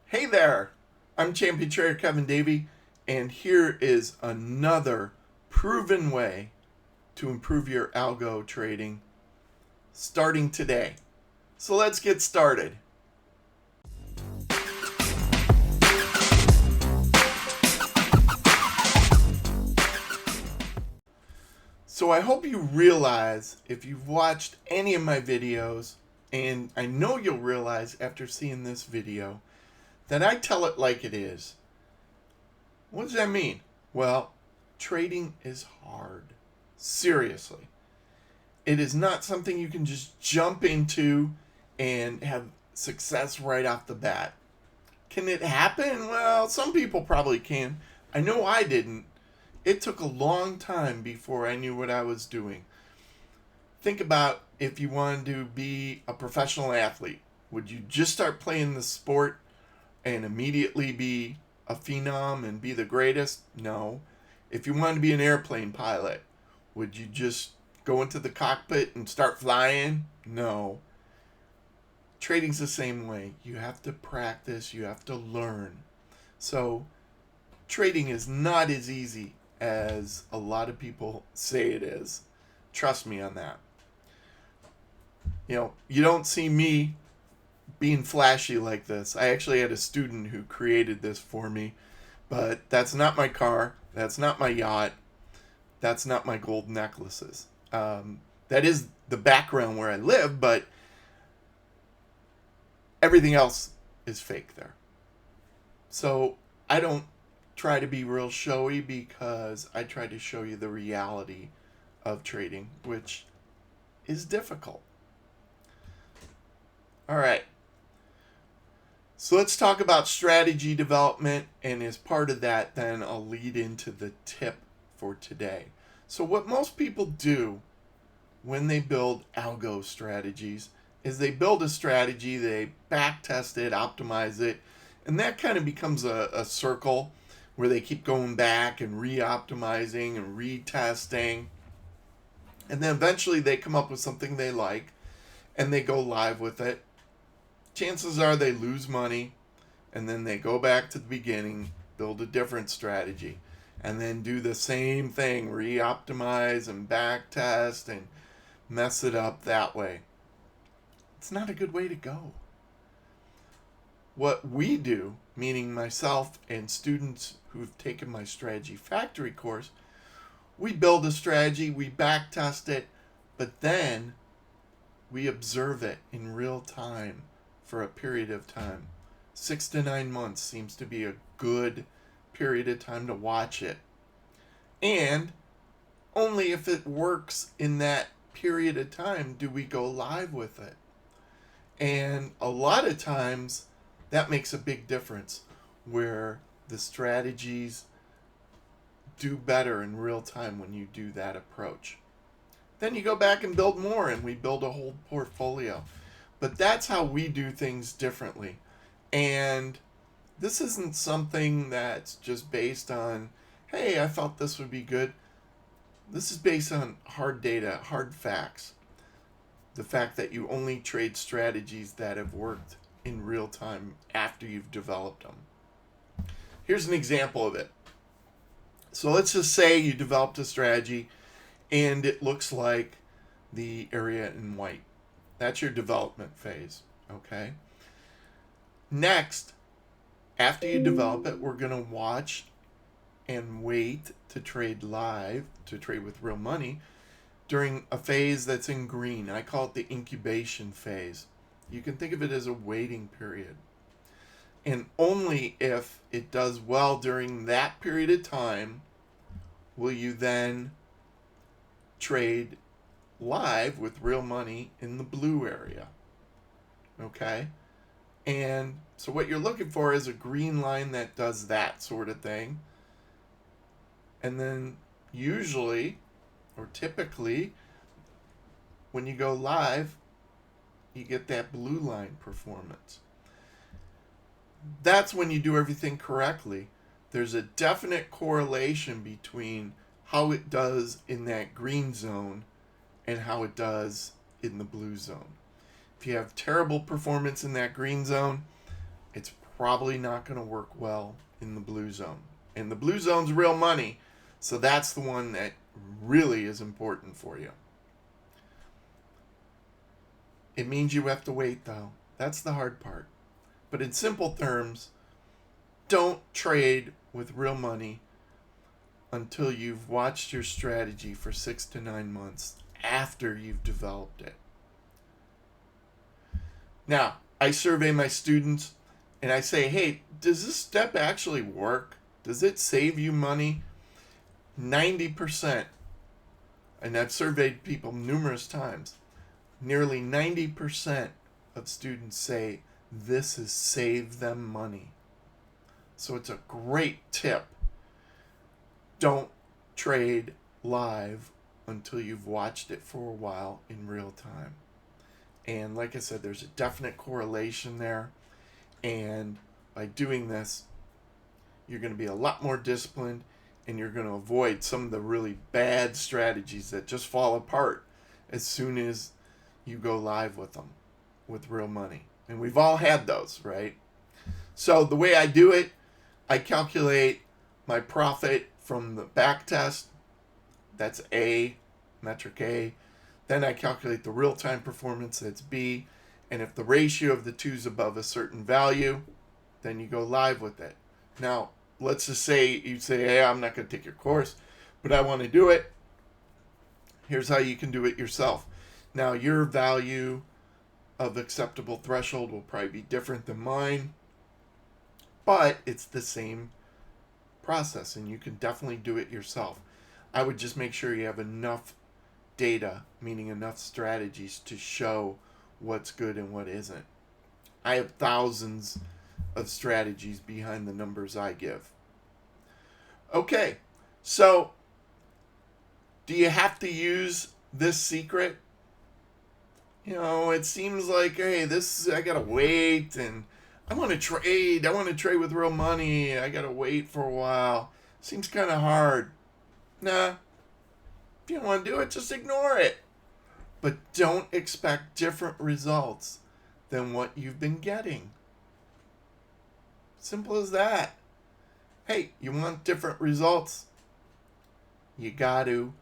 Hey there, I'm Champion Trader Kevin Davey, and here is another proven way to improve your algo trading starting today. So let's get started. So I hope you realize if you've watched any of my videos, and I know you'll realize after seeing this video, that I tell it like it is. What does that mean? Well, trading is hard. Seriously. It is not something you can just jump into and have success right off the bat. Can it happen? Well, some people probably can. I know I didn't. It took a long time before I knew what I was doing. Think about if you wanted to be a professional athlete. Would you just start playing the sport and immediately be a phenom and be the greatest? No. If you wanted to be an airplane pilot, would you just go into the cockpit and start flying? No. Trading's the same way. You have to practice, you have to learn. So, trading is not as easy as a lot of people say it is. Trust me on that. You don't see me being flashy like this. I actually had a student who created this for me, but that's not my car, that's not my yacht, that's not my gold necklaces. That is the background where I live, but everything else is fake there. So I don't try to be real showy because I try to show you the reality of trading, which is difficult. All right. So let's talk about strategy development, and as part of that, then I'll lead into the tip for today. So what most people do when they build algo strategies is they build a strategy, they back test it, optimize it, and that kind of becomes a circle where they keep going back and re-optimizing and retesting. And then eventually they come up with something they like and they go live with it. Chances are they lose money, and then they go back to the beginning, build a different strategy, and then do the same thing, re-optimize and back test and mess it up that way. It's not a good way to go. What we do, meaning myself and students who've taken my strategy factory course, we build a strategy, we back test it, but then we observe it in real time for a period of time. 6 to 9 months seems to be a good period of time to watch it. And only if it works in that period of time do we go live with it. And a lot of times that makes a big difference where the strategies do better in real time when you do that approach. Then you go back and build more, and we build a whole portfolio. But that's how we do things differently. And this isn't something that's just based on, hey, I thought this would be good. This is based on hard data, hard facts. The fact that you only trade strategies that have worked in real time after you've developed them. Here's an example of it. So let's just say you developed a strategy and it looks like the area in white. That's your development phase, okay? Next, after you develop it, we're going to watch and wait to trade live, to trade with real money, during a phase that's in green. I call it the incubation phase. You can think of it as a waiting period. And only if it does well during that period of time will you then trade live with real money in the blue area. Okay? And so what you're looking for is a green line that does that sort of thing. And then usually, or typically, when you go live, you get that blue line performance. That's when you do everything correctly. There's a definite correlation between how it does in that green zone and how it does in the blue zone. If you have terrible performance in that green zone, it's probably not going to work well in the blue zone. And the blue zone's real money, so that's the one that really is important for you. It means you have to wait, though. That's the hard part. But in simple terms, don't trade with real money until you've watched your strategy for 6 to 9 months after you've developed it. Now, I survey my students and I say, hey, does this step actually work? Does it save you money? 90%, and I've surveyed people numerous times, nearly 90% of students say this has saved them money. So it's a great tip. Don't trade live until you've watched it for a while in real time. And like I said, there's a definite correlation there. And by doing this, you're going to be a lot more disciplined, and you're going to avoid some of the really bad strategies that just fall apart as soon as you go live with them with real money. And we've all had those, right? So the way I do it, I calculate my profit from the back test. That's A, metric A. Then I calculate the real-time performance, that's B. And if the ratio of the two is above a certain value, then you go live with it. Now, let's just say you say, hey, I'm not going to take your course, but I want to do it. Here's how you can do it yourself. Now, your value of acceptable threshold will probably be different than mine, but it's the same process, and you can definitely do it yourself. I would just make sure you have enough data, meaning enough strategies to show what's good and what isn't. I have thousands of strategies behind the numbers I give. Okay, so do you have to use this secret? You know, it seems like, hey, I gotta wait, and I want to trade with real money. I gotta wait for a while. Seems kind of hard. Nah, if you don't want to do it, just ignore it. But don't expect different results than what you've been getting. Simple as that. Hey, you want different results? You got to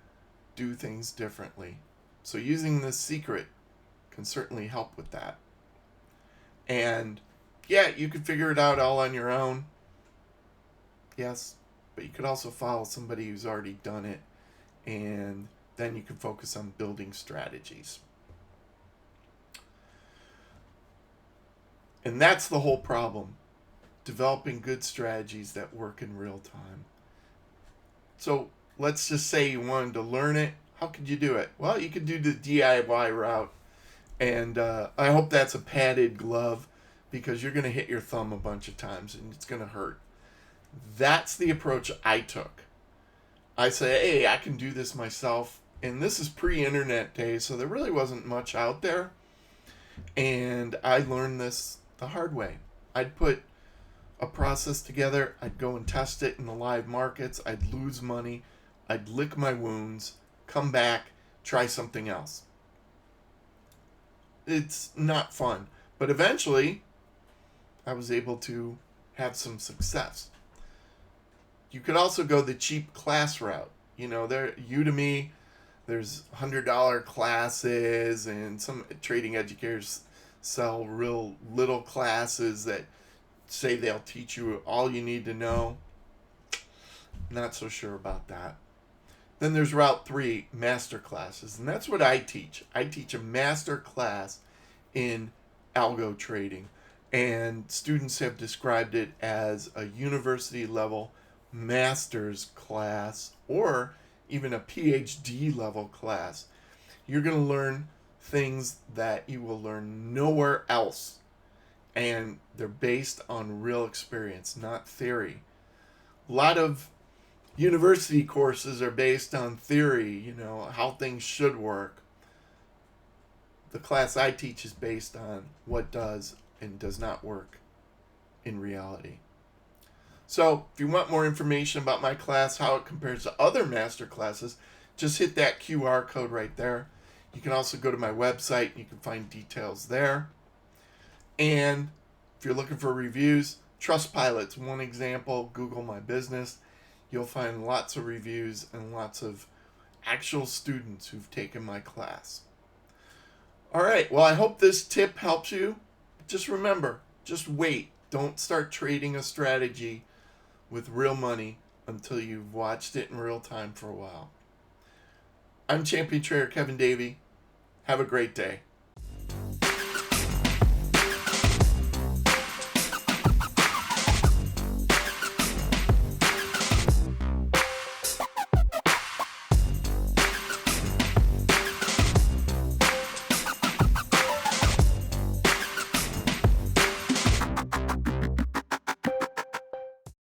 do things differently. So using this secret can certainly help with that. And yeah, you could figure it out all on your own. Yes, but you could also follow somebody who's already done it, and then you can focus on building strategies. And that's the whole problem. Developing good strategies that work in real time. So let's just say you wanted to learn it. How could you do it? Well, you could do the DIY route. And I hope that's a padded glove, because you're going to hit your thumb a bunch of times and it's going to hurt. That's the approach I took. I say, hey, I can do this myself. And this is pre-internet days, so there really wasn't much out there. And I learned this the hard way. I'd put a process together. I'd go and test it in the live markets. I'd lose money. I'd lick my wounds, come back, try something else. It's not fun. But eventually, I was able to have some success. You could also go the cheap class route. You know, Udemy, there's $100 classes, and some trading educators sell real little classes that say they'll teach you all you need to know. Not so sure about that. Then there's Route 3, master classes, and that's what I teach. I teach a master class in algo trading, and students have described it as a university level master's class, or even a PhD level class. You're going to learn things that you will learn nowhere else, and they're based on real experience, not theory. A lot of university courses are based on theory, you know, how things should work. The class I teach is based on what does and does not work in reality. So if you want more information about my class, how it compares to other master classes, just hit that QR code right there. You can also go to my website. You can find details there. And if you're looking for reviews, Trustpilot's one example. Google my business. You'll find lots of reviews and lots of actual students who've taken my class. All right, well, I hope this tip helps you. Just remember, just wait. Don't start trading a strategy with real money until you've watched it in real time for a while. I'm Champion Trader Kevin Davey. Have a great day.